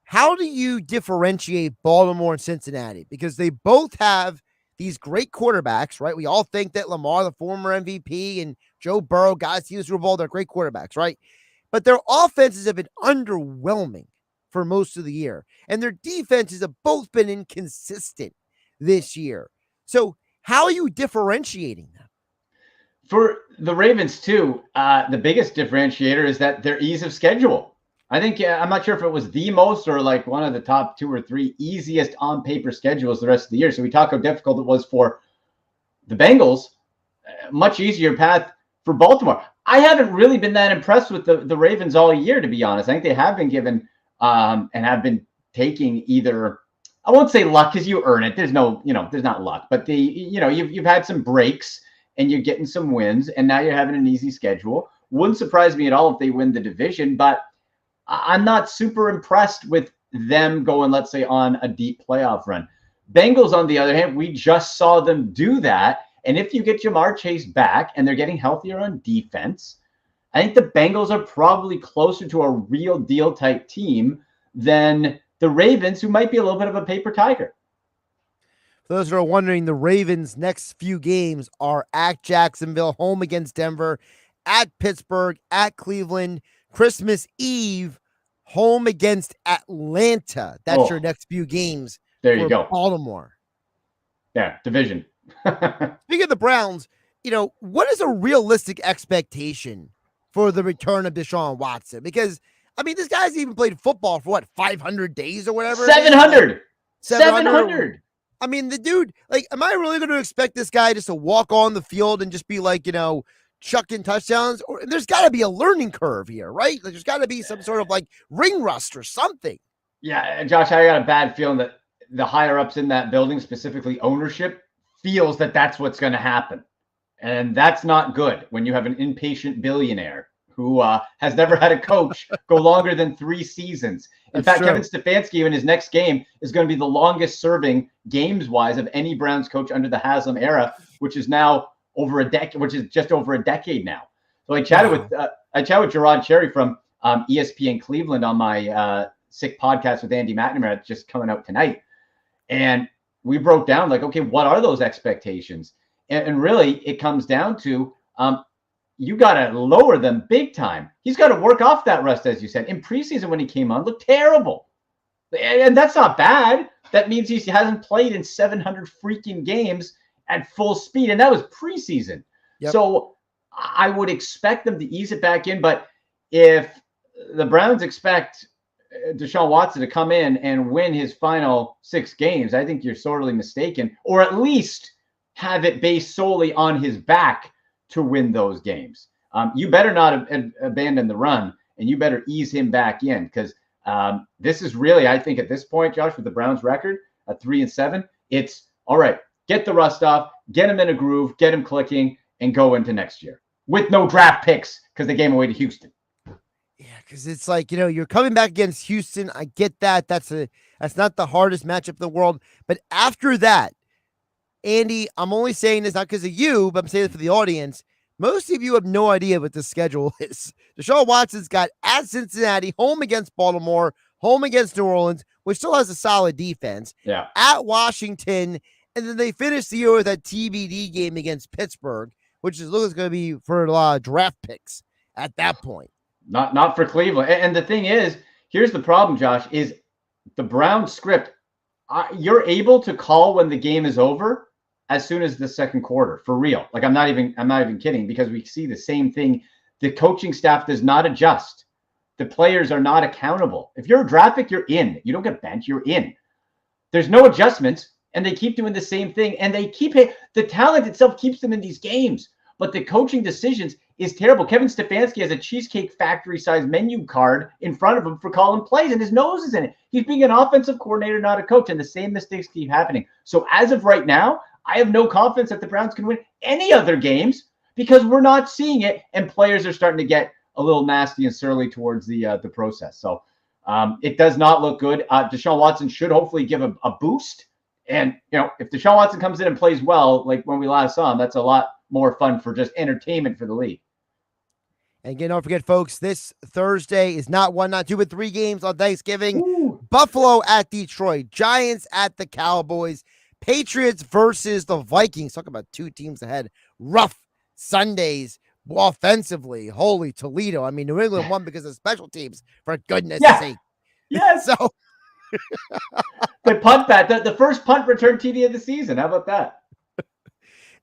How do you differentiate Baltimore and Cincinnati? Because they both have these great quarterbacks, right? We all think that Lamar, the former MVP, and Joe Burrow, guys in the Super Bowl, they're great quarterbacks, right? But their offenses have been underwhelming for most of the year, and their defenses have both been inconsistent this year. So how are you differentiating them? For the Ravens, too, the biggest differentiator is that their ease of schedule. I think, I'm not sure if it was the most or like one of the top 2 or 3 easiest on paper schedules the rest of the year. So we talk how difficult it was for the Bengals, much easier path for Baltimore. I haven't really been that impressed with the Ravens all year, to be honest. I think they have been given and have been taking either, I won't say luck because you earn it. There's no, you know, there's not luck, but you've had some breaks and you're getting some wins, and now you're having an easy schedule. Wouldn't surprise me at all if they win the division, but I'm not super impressed with them going, let's say, on a deep playoff run. Bengals, on the other hand, we just saw them do that. And if you get Jamar Chase back and they're getting healthier on defense, I think the Bengals are probably closer to a real deal type team than the Ravens, who might be a little bit of a paper tiger. For those who are wondering, the Ravens' next few games are at Jacksonville, home against Denver, at Pittsburgh, at Cleveland, Christmas Eve, home against Atlanta. That's your next few games. There you go. Baltimore. Yeah, division. Speaking of the Browns, you know, what is a realistic expectation for the return of Deshaun Watson? Because I mean, this guy's even played football for what, 500 days or whatever? 700. 700. I mean, the dude, like, am I really going to expect this guy just to walk on the field and just be like, chucking touchdowns? Or there's got to be a learning curve here, right? Like, there's got to be some sort of like ring rust or something. Yeah, Josh, I got a bad feeling that the higher ups in that building, specifically ownership, feels that that's what's going to happen. And that's not good when you have an impatient billionaire who has never had a coach go longer than 3 seasons. In fact, Kevin Stefanski in his next game is going to be the longest serving games-wise of any Browns coach under the Haslam era, which is now over a decade, which is just over a decade now. So I chatted with Gerard Cherry from ESPN Cleveland on my sick podcast with Andy McNamara just coming out tonight. And we broke down like, okay, what are those expectations? And really it comes down to you got to lower them big time. He's got to work off that rust, as you said. In preseason when he came on, looked terrible. And that's not bad. That means he hasn't played in 700 freaking games at full speed. And that was preseason. Yep. So I would expect them to ease it back in. But if the Browns expect Deshaun Watson to come in and win his final 6 games, I think you're sorely mistaken, or at least have it based solely on his back to win those games. You better not abandon the run, and you better ease him back in, because this is really, I think at this point, Josh, with the Browns record at 3-7, it's all right, get the rust off, get him in a groove, get him clicking, and go into next year with no draft picks because they gave him away to Houston. Yeah, because it's like, you're coming back against Houston. I get that. That's not the hardest matchup in the world. But after that, Andy, I'm only saying this not because of you, but I'm saying it for the audience. Most of you have no idea what the schedule is. Deshaun Watson's got at Cincinnati, home against Baltimore, home against New Orleans, which still has a solid defense. Yeah. At Washington, and then they finish the year with that TBD game against Pittsburgh, which looks going to be for a lot of draft picks at that point. Not for Cleveland. And the thing is, here's the problem, Josh, is the Browns script. You're able to call when the game is over as soon as the second quarter, for real. Like, I'm not even kidding, because we see the same thing. The coaching staff does not adjust. The players are not accountable. If you're a draft pick, you're in. You don't get benched, you're in. There's no adjustments, and they keep doing the same thing, and they keep the talent itself keeps them in these games, but the coaching decisions is terrible. Kevin Stefanski has a Cheesecake Factory-sized menu card in front of him for calling plays, and his nose is in it. He's being an offensive coordinator, not a coach, and the same mistakes keep happening. So as of right now, I have no confidence that the Browns can win any other games because we're not seeing it, and players are starting to get a little nasty and surly towards the process. So it does not look good. Deshaun Watson should hopefully give a boost. And, if Deshaun Watson comes in and plays well, like when we last saw him, that's a lot more fun for just entertainment for the league. And again, don't forget, folks, this Thursday is not 1, not 2, but 3 games on Thanksgiving. Ooh. Buffalo at Detroit, Giants at the Cowboys, Patriots versus the Vikings. Talk about 2 teams ahead. Rough Sundays offensively. Holy Toledo. I mean, New England won because of special teams, for goodness sake. Yes. So they punt that. The first punt return TD of the season. How about that?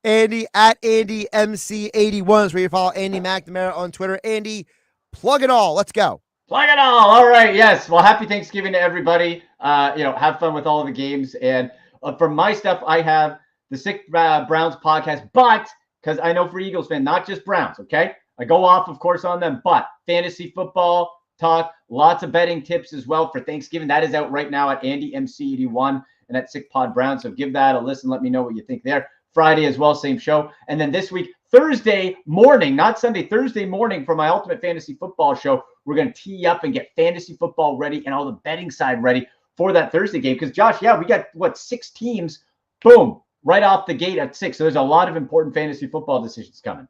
Andy at AndyMC81 is where you follow Andy McNamara on Twitter. Andy, plug it all. Let's go. Plug it all. All right. Yes. Well, happy Thanksgiving to everybody. Have fun with all of the games. And for my stuff, I have the Sick Browns podcast, but because I know for Eagles fan, not just Browns. Okay. I go off, of course, on them, but fantasy football talk, lots of betting tips as well for Thanksgiving. That is out right now at AndyMC81 and at Sick Pod Brown. So give that a listen. Let me know what you think there. Friday as well, same show. And then this week, Thursday morning, not Sunday, Thursday morning for my Ultimate Fantasy Football show, we're going to tee up and get fantasy football ready and all the betting side ready for that Thursday game. Because, Josh, we got, 6 teams, boom, right off the gate at 6. So there's a lot of important fantasy football decisions coming.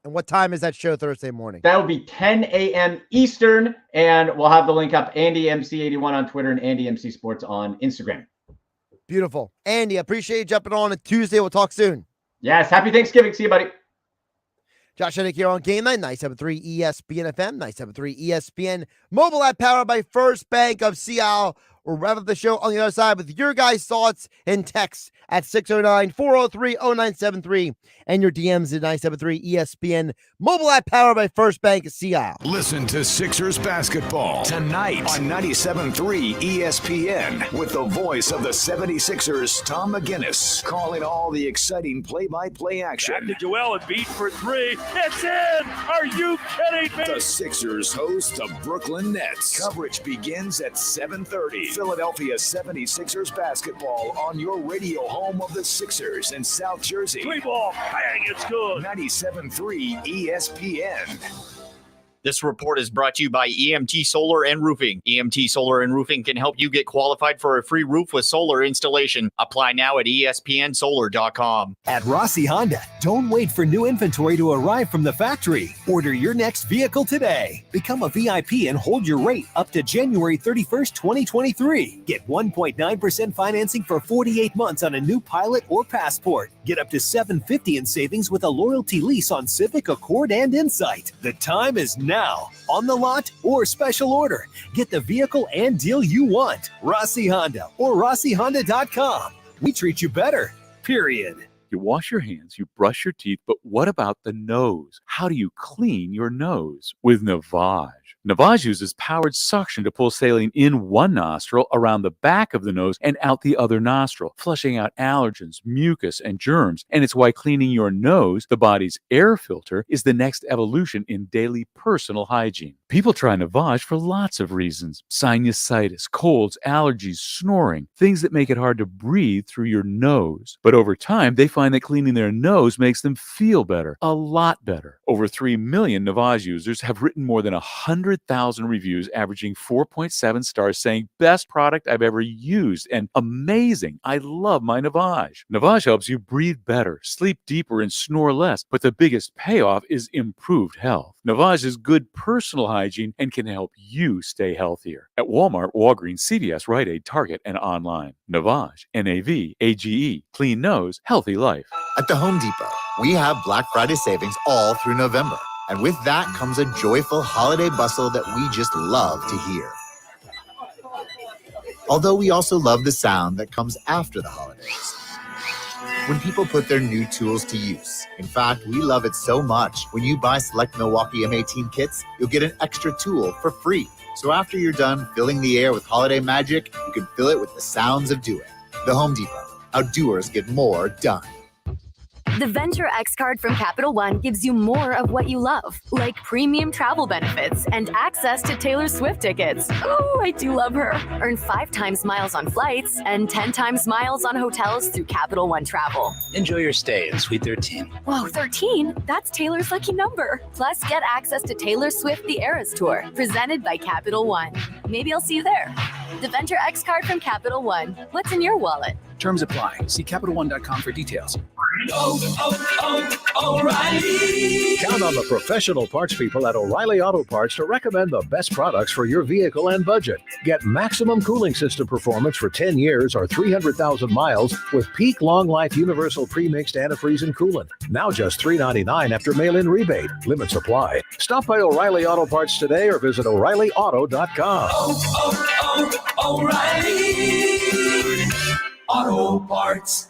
And what time is that show Thursday morning? That will be 10 a.m. Eastern, and we'll have the link up, AndyMC81 on Twitter and AndyMC Sports on Instagram. Beautiful. Andy, I appreciate you jumping on Tuesday. We'll talk soon. Yes. Happy Thanksgiving. See you, buddy. Josh Hennig here on GameNight, 97.3 ESPN FM, 97.3 ESPN mobile app powered by First Bank of Seattle. We'll wrap up the show on the other side with your guys' thoughts and texts at 609-403-0973 and your DMs at 973 ESPN mobile app powered by First Bank CI. Listen to Sixers basketball tonight on 97.3 ESPN with the voice of the 76ers, Tom McGinnis, calling all the exciting play-by-play action. Back to Joel and beat for three. It's in! Are you kidding me? The Sixers host the Brooklyn Nets. Coverage begins at 7:30. Philadelphia 76ers basketball on your radio home of the Sixers in South Jersey. Three ball, bang, it's good. 97.3 ESPN. This report is brought to you by EMT Solar and Roofing. EMT Solar and Roofing can help you get qualified for a free roof with solar installation. Apply now at espnsolar.com. At Rossi Honda, don't wait for new inventory to arrive from the factory. Order your next vehicle today. Become a VIP and hold your rate up to January 31st, 2023. Get 1.9% financing for 48 months on a new Pilot or Passport. Get up to $750 in savings with a loyalty lease on Civic, Accord, and Insight. The time is now. On the lot or special order. Get the vehicle and deal you want. Rossi Honda or RossiHonda.com. We treat you better. Period. You wash your hands, you brush your teeth, but what about the nose? How do you clean your nose? With Navage. Navage uses powered suction to pull saline in one nostril, around the back of the nose, and out the other nostril, flushing out allergens, mucus, and germs. And it's why cleaning your nose, the body's air filter, is the next evolution in daily personal hygiene. People try Navage for lots of reasons. Sinusitis, colds, allergies, snoring, things that make it hard to breathe through your nose. But over time, they find that cleaning their nose makes them feel better, a lot better. Over 3 million Navage users have written more than 100,000 reviews, averaging 4.7 stars, saying, best product I've ever used, and amazing. I love my Navage. Navage helps you breathe better, sleep deeper, and snore less, but the biggest payoff is improved health. Navage is good personal hygiene and can help you stay healthier. At Walmart, Walgreens, CVS, Rite Aid, Target, and online. Navage, N-A-V-A-G-E. Clean nose, healthy life. At the Home Depot, we have Black Friday savings all through November. And with that comes a joyful holiday bustle that we just love to hear. Although we also love the sound that comes after the holidays, when people put their new tools to use. In fact, we love it so much. When you buy select Milwaukee M18 kits, you'll get an extra tool for free. So after you're done filling the air with holiday magic, you can fill it with the sounds of doing. The Home Depot. How doers get more done. The Venture X card from Capital One gives you more of what you love, like premium travel benefits and access to Taylor Swift tickets. Oh, I do love her. Earn 5 times miles on flights and 10 times miles on hotels through Capital One Travel. Enjoy your stay in Suite 13. Whoa, 13? That's Taylor's lucky number. Plus, get access to Taylor Swift The Eras Tour, presented by Capital One. Maybe I'll see you there. The Venture X card from Capital One. What's in your wallet? Terms apply. See CapitalOne.com for details. O'Reilly. Count on the professional parts people at O'Reilly Auto Parts to recommend the best products for your vehicle and budget. Get maximum cooling system performance for 10 years or 300,000 miles with peak long life universal pre-mixed antifreeze and coolant. Now just $3.99 after mail-in rebate. Limits apply. Stop by O'Reilly Auto Parts today or visit O'ReillyAuto.com. O'Reilly Auto Parts.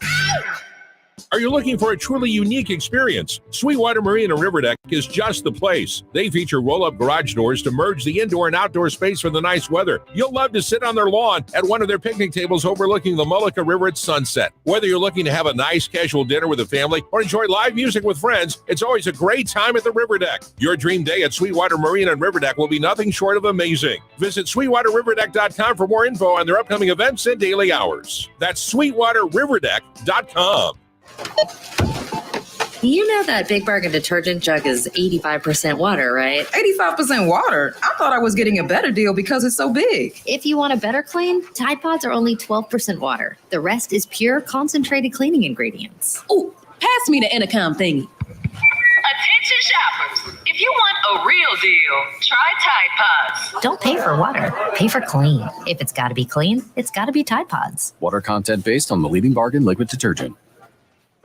Are you looking for a truly unique experience? Sweetwater Marine and Riverdeck is just the place. They feature roll-up garage doors to merge the indoor and outdoor space for the nice weather. You'll love to sit on their lawn at one of their picnic tables overlooking the Mullica River at sunset. Whether you're looking to have a nice casual dinner with a family or enjoy live music with friends, it's always a great time at the Riverdeck. Your dream day at Sweetwater Marine and Riverdeck will be nothing short of amazing. Visit SweetwaterRiverdeck.com for more info on their upcoming events and daily hours. That's SweetwaterRiverdeck.com. You know that Big Bargain detergent jug is 85% water, right? 85% water? I thought I was getting a better deal because it's so big. If you want a better clean, Tide Pods are only 12% water. The rest is pure concentrated cleaning ingredients. Ooh, pass me the intercom thingy. Attention shoppers, if you want a real deal, try Tide Pods. Don't pay for water, pay for clean. If it's gotta be clean, it's gotta be Tide Pods. Water content based on the leading bargain liquid detergent.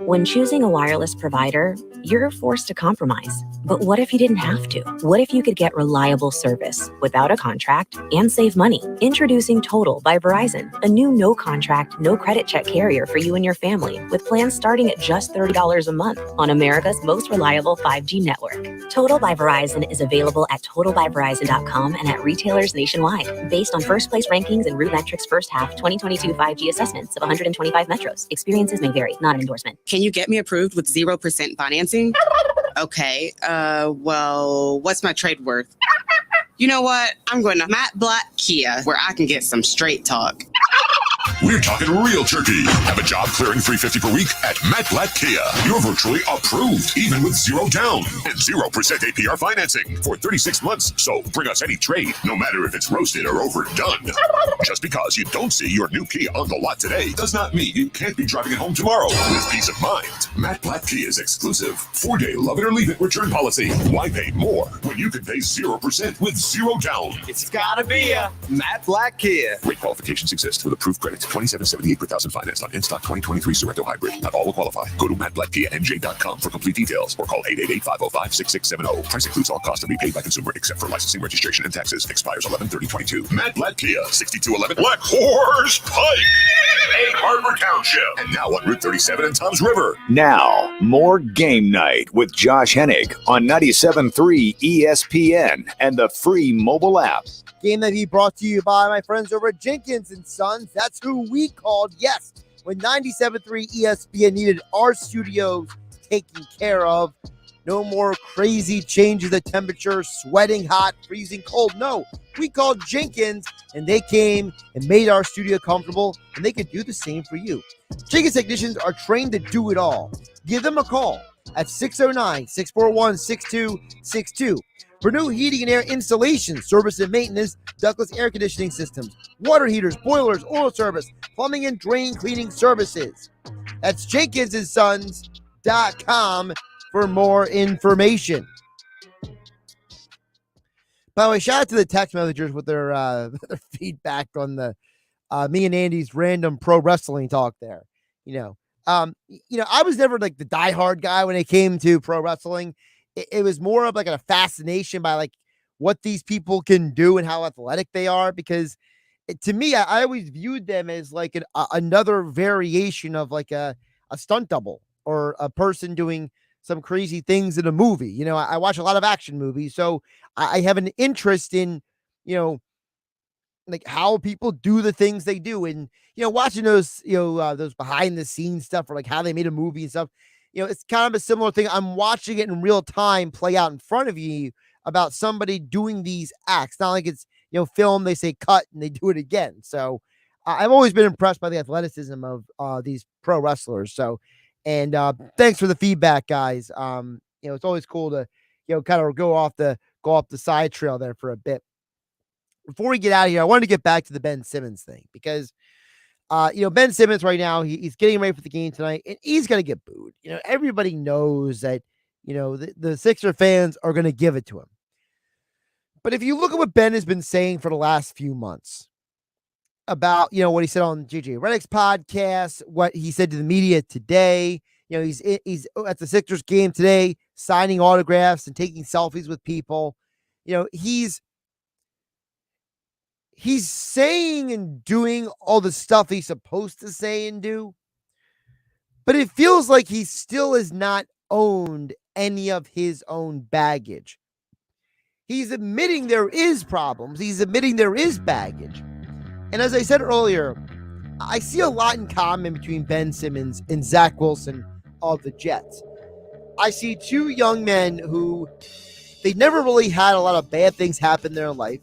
When choosing a wireless provider, you're forced to compromise. But what if you didn't have to? What if you could get reliable service without a contract and save money? Introducing Total by Verizon, a new no contract, no credit check carrier for you and your family, with plans starting at just $30 a month on America's most reliable 5G network. Total by Verizon is available at totalbyverizon.com and at retailers nationwide, based on first place rankings and RootMetrics first half 2022 5G assessments of 125 metros. Experiences may vary, not an endorsement. Can you get me approved with 0% financing? Okay, well, what's my trade worth? You know what? I'm going to Matt Black Kia, where I can get some straight talk. We're talking real turkey. Have a job clearing $350 per week at Matt Black Kia. You're virtually approved, even with zero down and 0% APR financing for 36 months. So bring us any trade, no matter if it's roasted or overdone. Just because you don't see your new Kia on the lot today does not mean you can't be driving it home tomorrow with peace of mind. Matt Black Kia's exclusive 4-day love it or leave it return policy. Why pay more when you can pay 0% with zero down? It's gotta be a Matt Black Kia. Rate qualifications exist with approved credit. $27.78 per thousand financed on in-stock 2023 Sorento Hybrid. Not all will qualify. Go to mattblackkianj.com for complete details or call 888-505-6670. Price includes all costs to be paid by consumer except for licensing, registration, and taxes. Expires 11/30/22. Matt Black Kia, 6211 Black Horse Pike, Egg Harbor Township, and now on Route 37 and Tom's River. Now, more Game Night with Josh Hennig on 97.3 ESPN and the free mobile app. Game Night brought to you by my friends over at Jenkins & Sons. That's who we called, yes, when 97.3 ESPN needed our studios taken care of. No more crazy changes of temperature, sweating hot, freezing cold. No, we called Jenkins, and they came and made our studio comfortable, and they could do the same for you. Jenkins technicians are trained to do it all. Give them a call at 609-641-6262. For new heating and air installation, service and maintenance, ductless air conditioning systems, water heaters, boilers, oil service, plumbing and drain cleaning services. That's JenkinsandSons.com for more information. By the way, shout out to the text messengers with their feedback on the me and Andy's random pro wrestling talk there. I was never like the diehard guy when it came to pro wrestling. It was more of like a fascination by like what these people can do and how athletic they are, because to me, I always viewed them as like another variation of like a stunt double or a person doing some crazy things in a movie. I watch a lot of action movies, so I have an interest in, like how people do the things they do, and watching those those behind the scenes stuff, or like how they made a movie and stuff. It's kind of a similar thing. I'm watching it in real time play out in front of you about somebody doing these acts. Not like it's, film, they say cut and they do it again. So I've always been impressed by the athleticism of these pro wrestlers. So, and thanks for the feedback, guys. It's always cool to, kind of go off the side trail there for a bit. Before we get out of here, I wanted to get back to the Ben Simmons thing, because Ben Simmons right now, he's getting ready for the game tonight, and he's going to get booed. Everybody knows that, the Sixer fans are going to give it to him. But if you look at what Ben has been saying for the last few months about, what he said on JJ Redick's podcast, what he said to the media today, he's at the Sixers game today, signing autographs and taking selfies with people. He's saying and doing all the stuff he's supposed to say and do, but it feels like he still has not owned any of his own baggage. He's admitting there is problems. He's admitting there is baggage. And as I said earlier, I see a lot in common between Ben Simmons and Zach Wilson of the Jets. I see two young men who they never really had a lot of bad things happen in their life.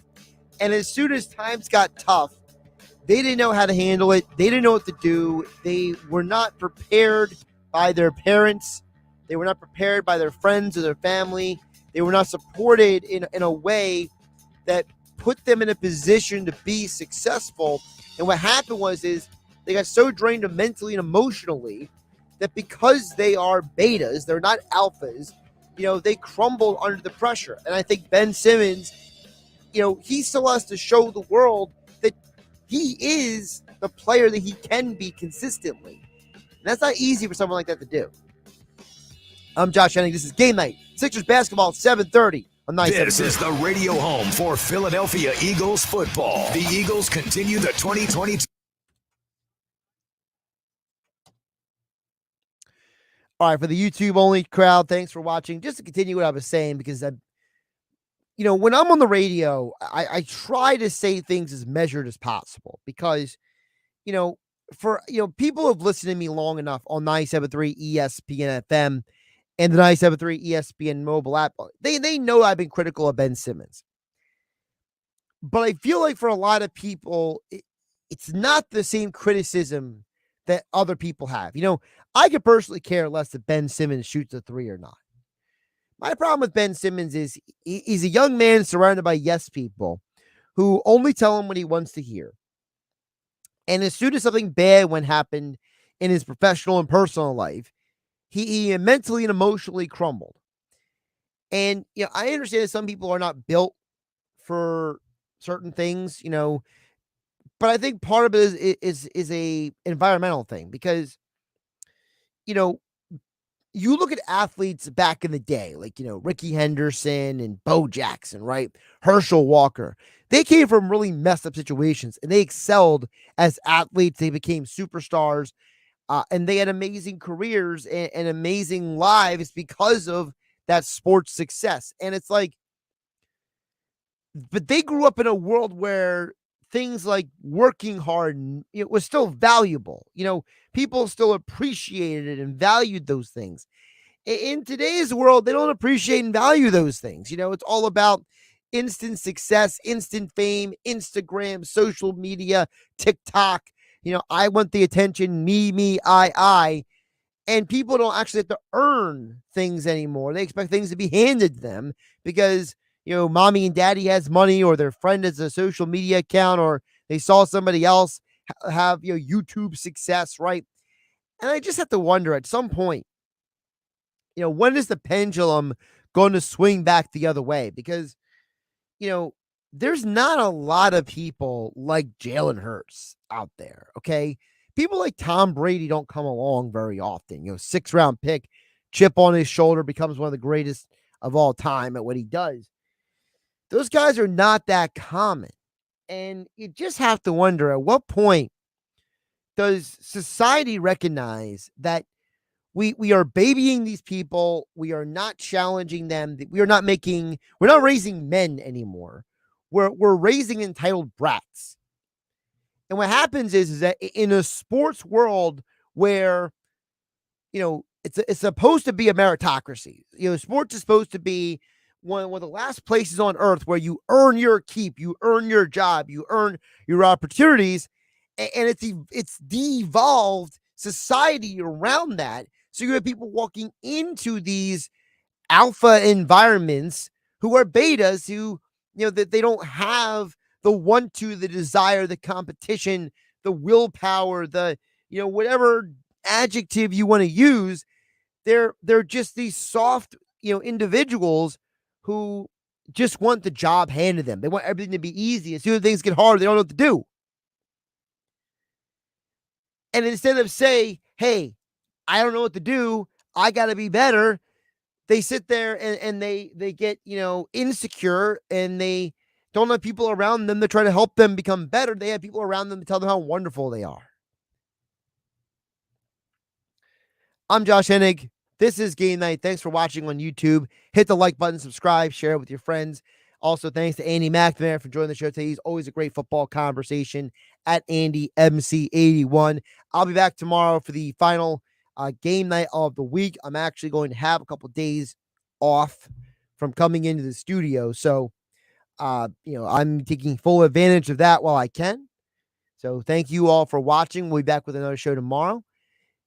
And as soon as times got tough, they didn't know how to handle it. They didn't know what to do. They were not prepared by their parents. They were not prepared by their friends or their family. They were not supported in a way that put them in a position to be successful. And what happened is they got so drained mentally and emotionally that because they are betas, they're not alphas, they crumble under the pressure. And I think Ben Simmons, he still has to show the world that he is the player that he can be consistently. that's not easy for someone like that to do. I'm Josh Hennig. This is Game Night. Sixers basketball, 7:30 on Night. This is the radio home for Philadelphia Eagles football. The Eagles continue the 2022. All right, for the YouTube-only crowd, thanks for watching. Just to continue what I was saying, because when I'm on the radio, I try to say things as measured as possible, because, people have listened to me long enough on 97.3 ESPN FM and the 97.3 ESPN mobile app. They know I've been critical of Ben Simmons. But I feel like for a lot of people, it's not the same criticism that other people have. I could personally care less if Ben Simmons shoots a three or not. My problem with Ben Simmons is he's a young man surrounded by yes people who only tell him what he wants to hear. And as soon as something bad happened in his professional and personal life, he mentally and emotionally crumbled. And, I understand that some people are not built for certain things, but I think part of it is a environmental thing, because, you look at athletes back in the day, like, Ricky Henderson and Bo Jackson, right? Herschel Walker. They came from really messed up situations and they excelled as athletes. They became superstars and they had amazing careers and amazing lives because of that sports success. And it's like, but they grew up in a world where things like working hard, it was still valuable. People still appreciated it and valued those things. In today's world, they don't appreciate and value those things. It's all about instant success, instant fame, Instagram, social media, TikTok. I want the attention, me, I. And people don't actually have to earn things anymore. They expect things to be handed to them because, mommy and daddy has money, or their friend has a social media account, or they saw somebody else have, YouTube success, right? And I just have to wonder at some point, when is the pendulum going to swing back the other way? Because, there's not a lot of people like Jalen Hurts out there, okay? People like Tom Brady don't come along very often. 6th-round pick, chip on his shoulder, becomes one of the greatest of all time at what he does. Those guys are not that common. And you just have to wonder, at what point does society recognize that we are babying these people? We are not challenging them. We're not raising men anymore. We're raising entitled brats. And what happens is that in a sports world where, it's supposed to be a meritocracy. Sports is supposed to be one of the last places on earth where you earn your keep, you earn your job, you earn your opportunities. And it's de-evolved society around that. So you have people walking into these alpha environments who are betas, who, that they don't have the want to, the desire, the competition, the willpower, the, whatever adjective you want to use. They're just these soft, individuals who just want the job handed them. They want everything to be easy. As soon as things get hard, they don't know what to do. And instead of say, hey, I don't know what to do, I got to be better, they sit there and they get, insecure, and they don't have people around them to try to help them become better. They have people around them to tell them how wonderful they are. I'm Josh Hennig. This is Game Night. Thanks for watching on YouTube. Hit the like button, subscribe, share it with your friends. Also, thanks to Andy McNamara for joining the show today. He's always a great football conversation at AndyMC81. I'll be back tomorrow for the final game night of the week. I'm actually going to have a couple days off from coming into the studio. So, I'm taking full advantage of that while I can. So thank you all for watching. We'll be back with another show tomorrow.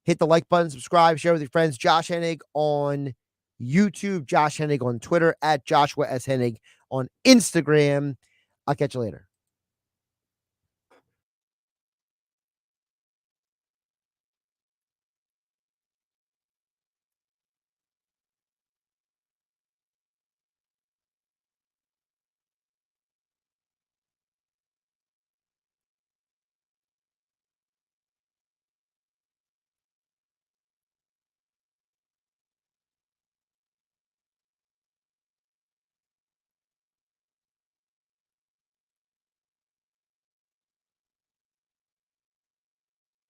Hit the like button, subscribe, share with your friends. Josh Hennig on YouTube, Josh Hennig on Twitter, at Joshua S. Hennig on Instagram. I'll catch you later.